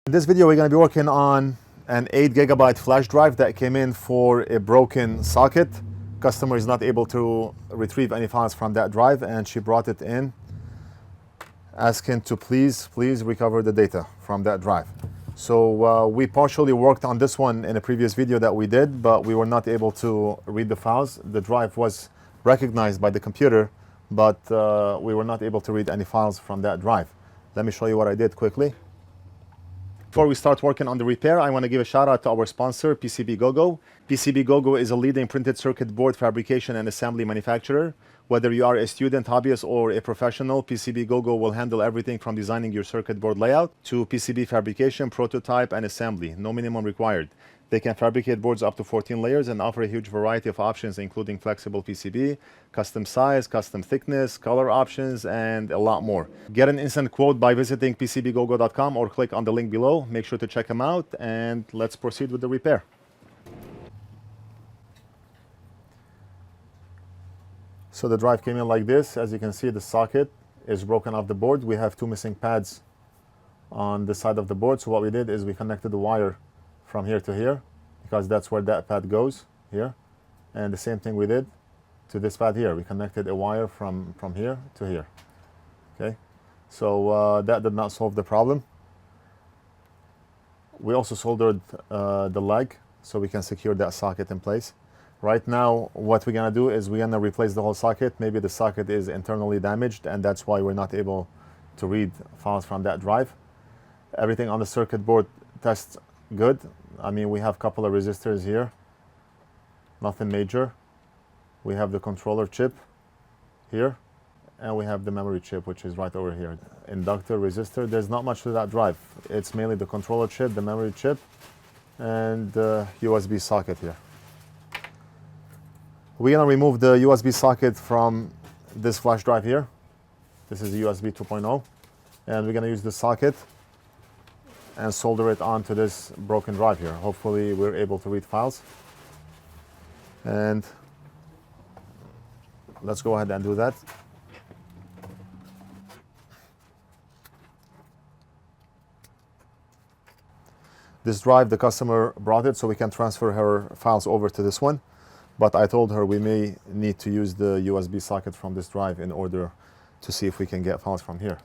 In this video, we're going to be working on an 8 GB flash drive that came in for a broken socket. Customer is not able to retrieve any files from that drive, and she brought it in asking to please recover the data from that drive. So we partially worked on this one in a previous video that we did, but we were not able to read the files. The drive was recognized by the computer, but we were not able to read any files from that drive. Let me show you what I did quickly. Before we start working on the repair, I want to give a shout out to our sponsor, PCBGoGo. PCBGoGo is a leading printed circuit board fabrication and assembly manufacturer. Whether you are a student, hobbyist, or a professional, PCBGoGo will handle everything from designing your circuit board layout to PCB fabrication, prototype, and assembly. No minimum required. They can fabricate boards up to 14 layers and offer a huge variety of options, including flexible PCB, custom size, custom thickness, color options, and a lot more. Get an instant quote by visiting PCBGoGo.com or click on the link below. Make sure to check them out, and let's proceed with the repair. So the drive came in like this. As you can see, the socket is broken off the board. We have two missing pads on the side of the board. So what we did is we connected the wire from here to here, because that's where that pad goes, here. And the same thing we did to this pad here. We connected a wire from here to here. Okay, so that did not solve the problem. We also soldered the leg so we can secure that socket in place. Right now, what we're gonna do is we're gonna replace the whole socket. Maybe the socket is internally damaged, and that's why we're not able to read files from that drive. Everything on the circuit board tests good. I mean, we have a couple of resistors here, nothing major. We have the controller chip here, and we have the memory chip, which is right over here. Inductor, resistor, there's not much to that drive. It's mainly the controller chip, the memory chip, and the USB socket here. We're gonna remove the USB socket from this flash drive here. This is the USB 2.0, and we're gonna use the socket and solder it onto this broken drive here. Hopefully we're able to read files. And let's go ahead and do that. This drive, the customer brought it so we can transfer her files over to this one. But I told her we may need to use the USB socket from this drive in order to see if we can get files from here.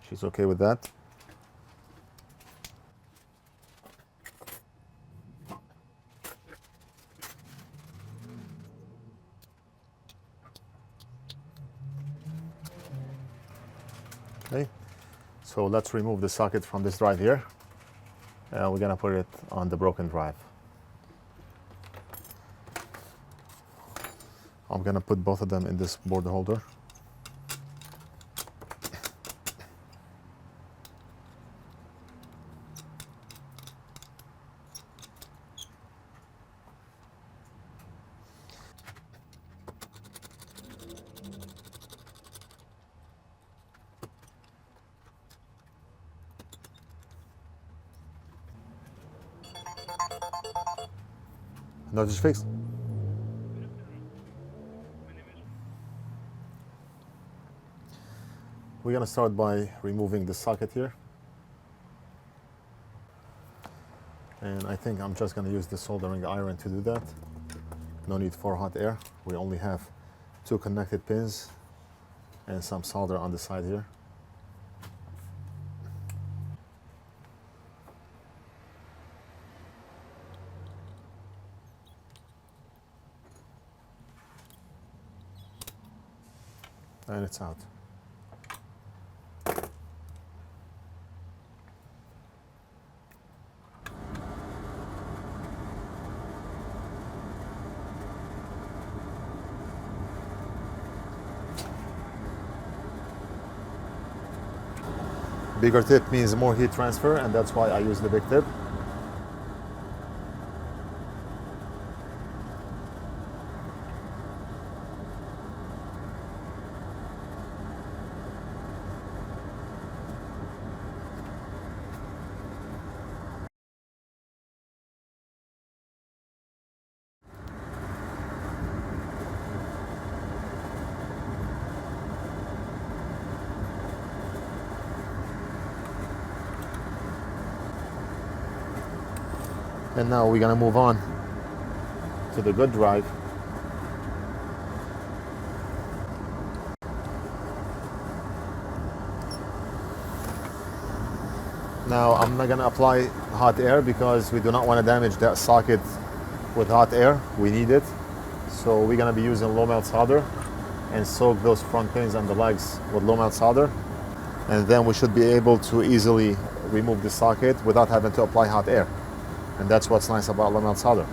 She's okay with that. Okay, so let's remove the socket from this drive here, and we're gonna put it on the broken drive. I'm gonna put both of them in this board holder. NorthridgeFix. We're going to start by removing the socket here. And I think I'm just going to use the soldering iron to do that. No need for hot air. We only have two connected pins and some solder on the side here. And it's out. Bigger tip means more heat transfer, and that's why I use the big tip. And now we're gonna move on to the good drive. Now I'm not gonna apply hot air because we do not want to damage that socket with hot air. We need it. So we're gonna be using low melt solder and soak those front pins and the legs with low melt solder. And then we should be able to easily remove the socket without having to apply hot air. And that's what's nice about low melt solder.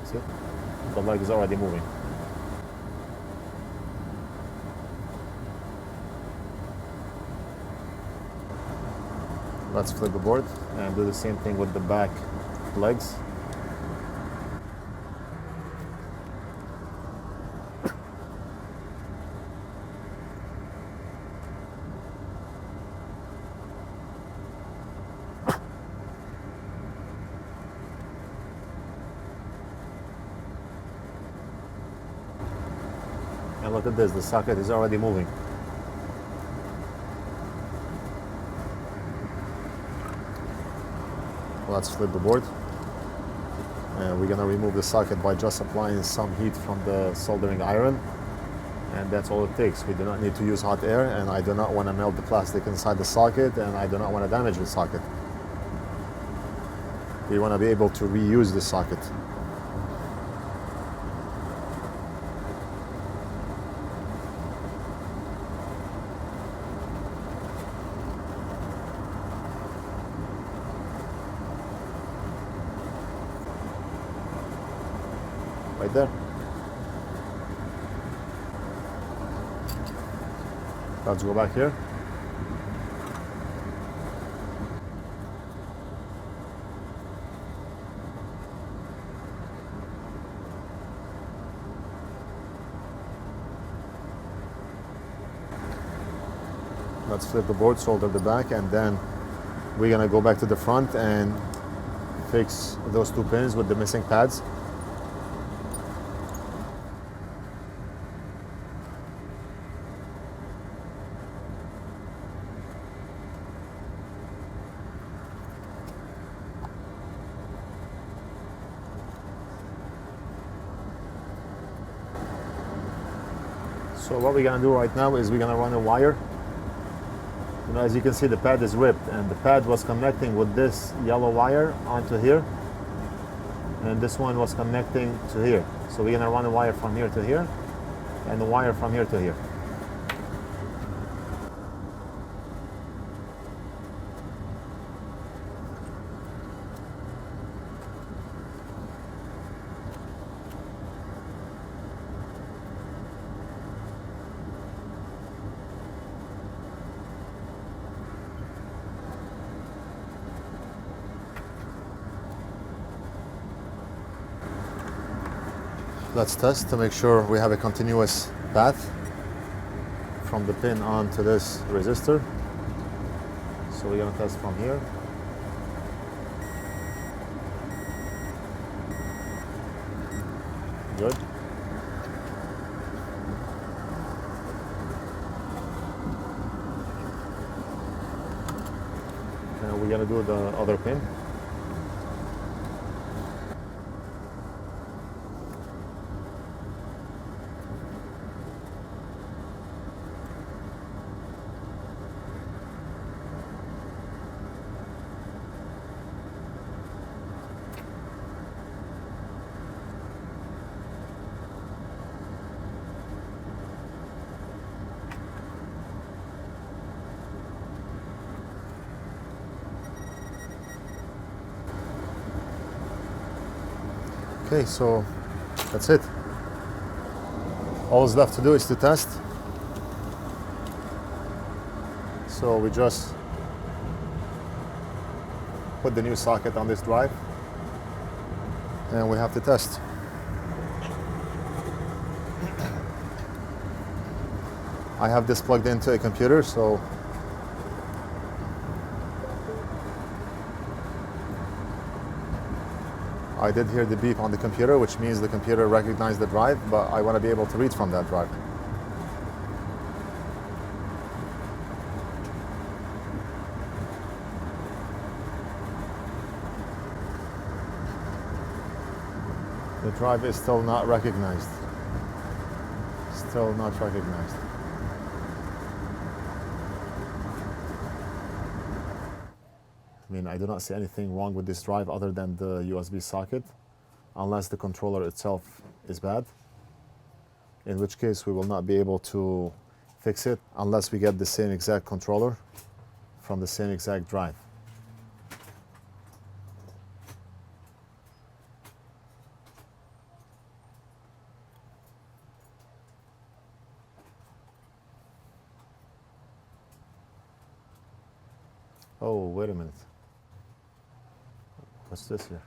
See? The leg is already moving. Let's flip the board and do the same thing with the back legs. And look at this, the socket is already moving. Let's flip the board. And we're gonna remove the socket by just applying some heat from the soldering iron. And that's all it takes. We do not need to use hot air, and I do not want to melt the plastic inside the socket, and I do not want to damage the socket. We want to be able to reuse the socket. Right there. Let's go back here. Let's flip the board, solder the back, and then we're gonna go back to the front and fix those two pins with the missing pads. So what we're gonna do right now is we're gonna run a wire. You know, as you can see, the pad is ripped, and the pad was connecting with this yellow wire onto here, and this one was connecting to here. So we're gonna run a wire from here to here, and the wire from here to here. Let's test to make sure we have a continuous path from the pin onto this resistor. So we're going to test from here. Good. And we're going to do the other pin. Okay, so that's it. All that's left to do is to test. So we just put the new socket on this drive, and we have to test. I have this plugged into a computer, so I did hear the beep on the computer, which means the computer recognized the drive, but I want to be able to read from that drive. The drive is still not recognized. Still not recognized. I mean, I do not see anything wrong with this drive other than the USB socket, unless the controller itself is bad, in which case we will not be able to fix it unless we get the same exact controller from the same exact drive. Oh, wait a minute. What's this here?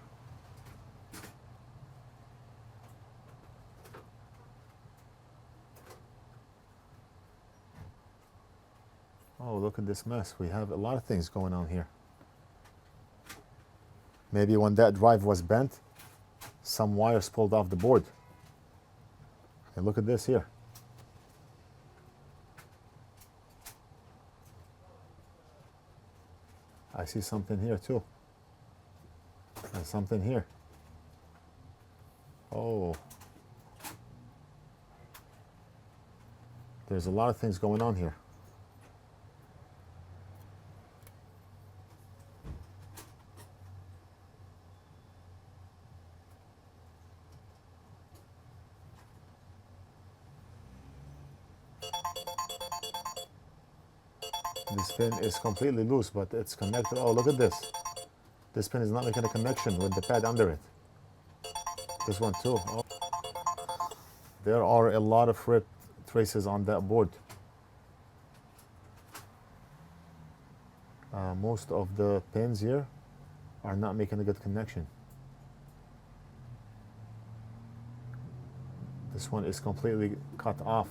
Oh, look at this mess. We have a lot of things going on here. Maybe when that drive was bent, some wires pulled off the board. And look at this here. I see something here too. And something here. Oh. There's a lot of things going on here. This pin is completely loose, but it's connected. Oh, look at this. This pin is not making a connection with the pad under it. This one too. Oh. There are a lot of rip traces on that board. Most of the pins here are not making a good connection. This one is completely cut off.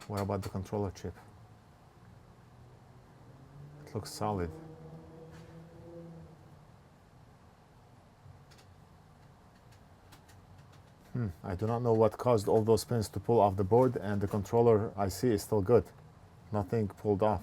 What about the controller chip? It looks solid. I do not know what caused all those pins to pull off the board, and the controller I see is still good. Nothing pulled off.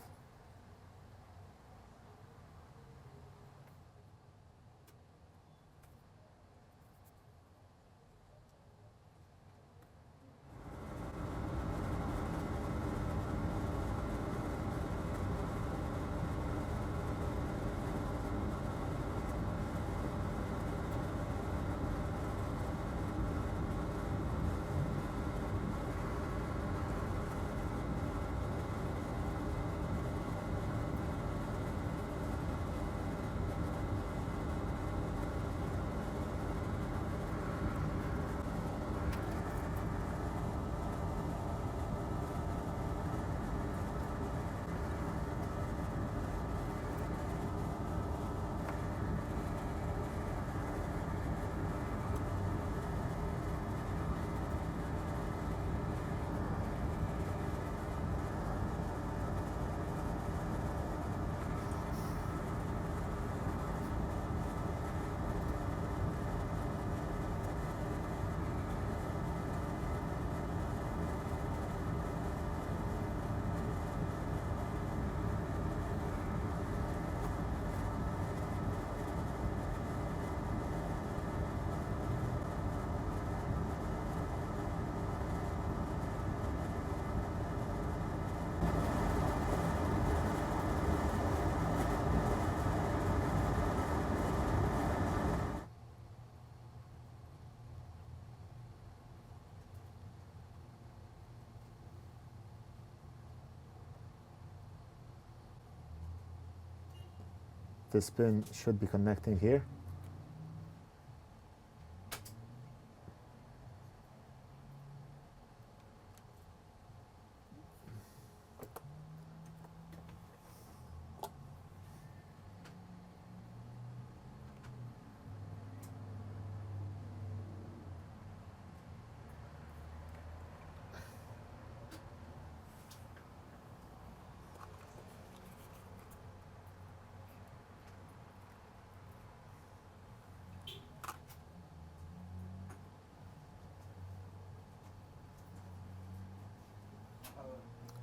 This pin should be connecting here.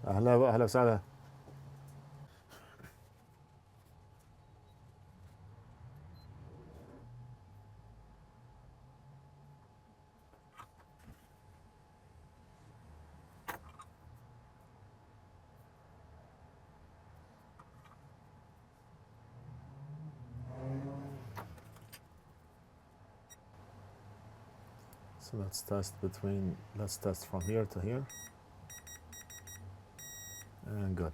أهلا أهلا وسهلا. So let's test from here to here. And good.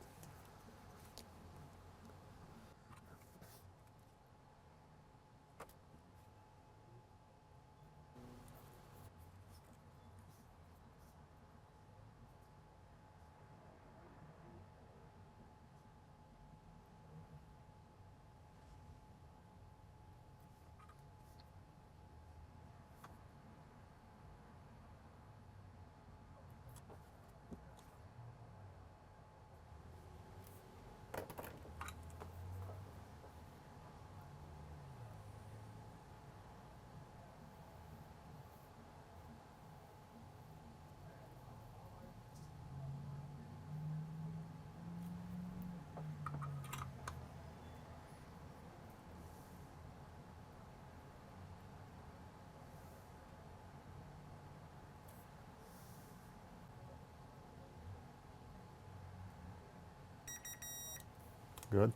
Good.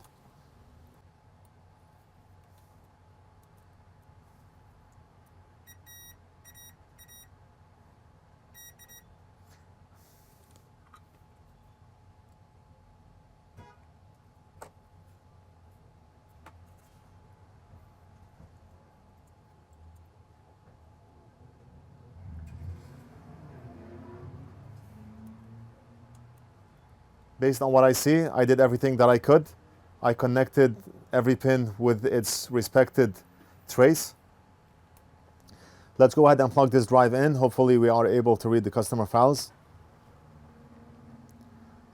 Based on what I see, I did everything that I could. I connected every pin with its respected trace. Let's go ahead and plug this drive in. Hopefully we are able to read the customer files.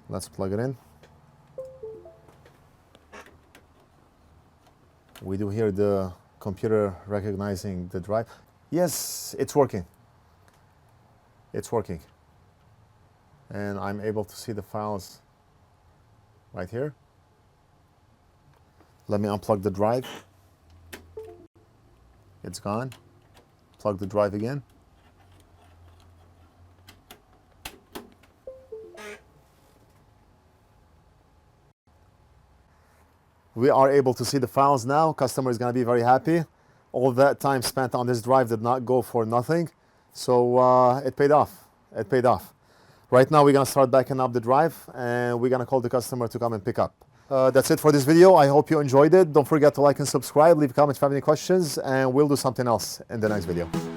Let's plug it in. We do hear the computer recognizing the drive. Yes, it's working. It's working. And I'm able to see the files right here. Let me unplug the drive. It's gone. Plug the drive again. We are able to see the files now. Customer is going to be very happy. All that time spent on this drive did not go for nothing. So it paid off. It paid off. Right now we're going to start backing up the drive and we're going to call the customer to come and pick up. That's it for this video. I hope you enjoyed it. Don't forget to like and subscribe. Leave a comment if you have any questions and we'll do something else in the next video.